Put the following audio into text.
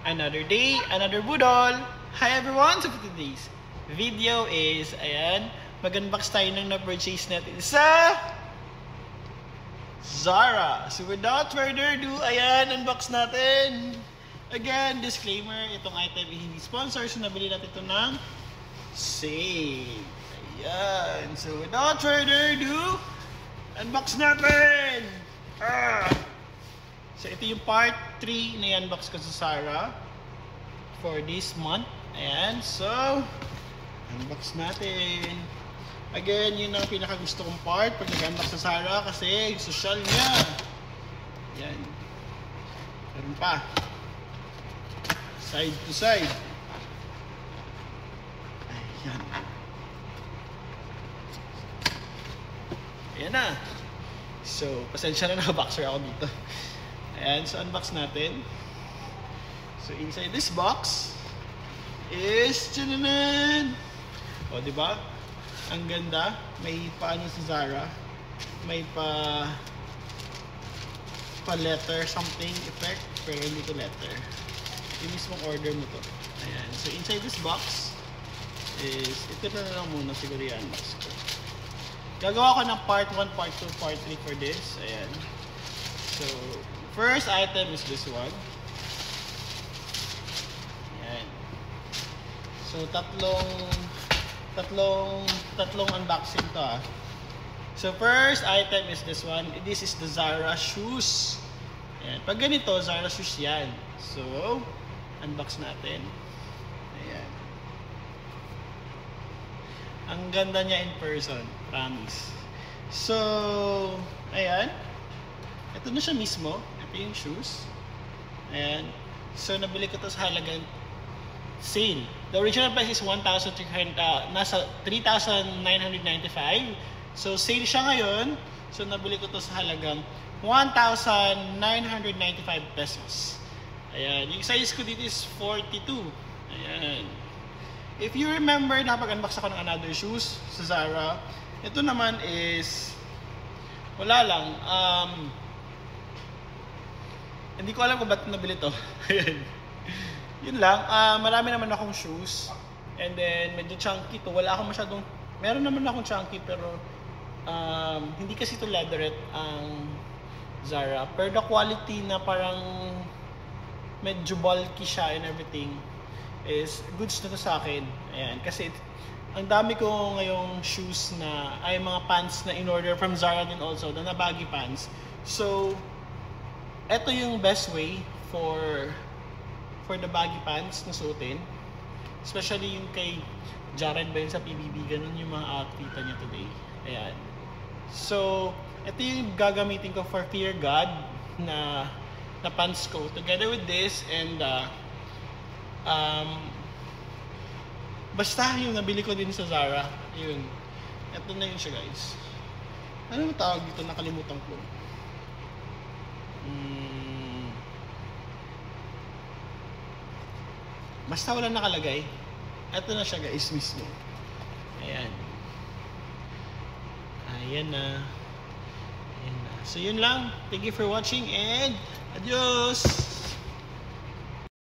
Another day, another budol. Hi everyone! So for today's video is, ayan, mag-unbox tayo ng na-purchase natin sa Zara. So without further ado, ayan, unbox natin. Again, disclaimer, itong item hindi sponsor. So nabili natin ito ng sale. Ayan. So without further ado, unbox natin! So ito yung part 3 na i-unbox ko sa Zara for this month. Ayan. So unbox natin. Again, yun ang pinakagusto kong part pag nag-unbox sa Zara kasi social niya. Ayan. Meron pa. Side to side. Ayan. Ayan na. So, pasensya na naka-boxer ako dito. Ayan, so unbox natin. So, inside this box is, tinanan! O, diba? Ang ganda. May paano sa Zara. May pa-letter something effect. Pero hindi to letter. Yung mismong order mo to. Ayan. So, inside this box is, ito na lang muna siguro i-unbox ko. Gagawa ko ng part 1, part 2, part 3 for this. Ayan. So, first item is this one. Ayan. So, tatlong unboxing to ah. So, first item is this one. This is the Zara shoes. Ayan. Pag ganito, Zara shoes yan. So, unbox natin. Ayan. Ang ganda niya in person, promise. So, ayan. Ito na siya mismo. Ito yung shoes. Ayan. So, nabili ko ito sa halagang sale. The original price is 1,300, nasa 3,995. So, sale siya ngayon. So, nabili ko ito sa halagang 1,995 pesos. Ayan. Yung size ko dito is 42. Ayan. If you remember, napag-unbox ako ng another shoes sa Zara. Ito naman is, wala lang. Hindi ko alam kung ba't nabili to. Yun lang. Marami naman akong shoes. And then, medyo chunky to. Wala akong masyadong, meron naman akong chunky pero hindi kasi to leatherette ang Zara. Pero the quality na parang medyo bulky siya and everything is goods na to sa akin. Ayan. Kasi ang dami ko ngayong shoes na ay mga pants na in-order from Zara din also na baggy pants. So, ito yung best way for the baggy pants na suotin. Especially yung kay Jared ba yun sa PBB. Ganun yung mga outfit niya today. Ayan. So, ito yung gagamitin ko for Fear God na pants ko. Together with this and basta yung nabili ko din sa Zara. Yun. Ito na yun siya guys. Ano tawag dito? Nakalimutan ko. Basta wala nakalagay. Ito na siya guys mismo. Ayan. Ayan na. Ayan na. So yun lang. Thank you for watching and adios!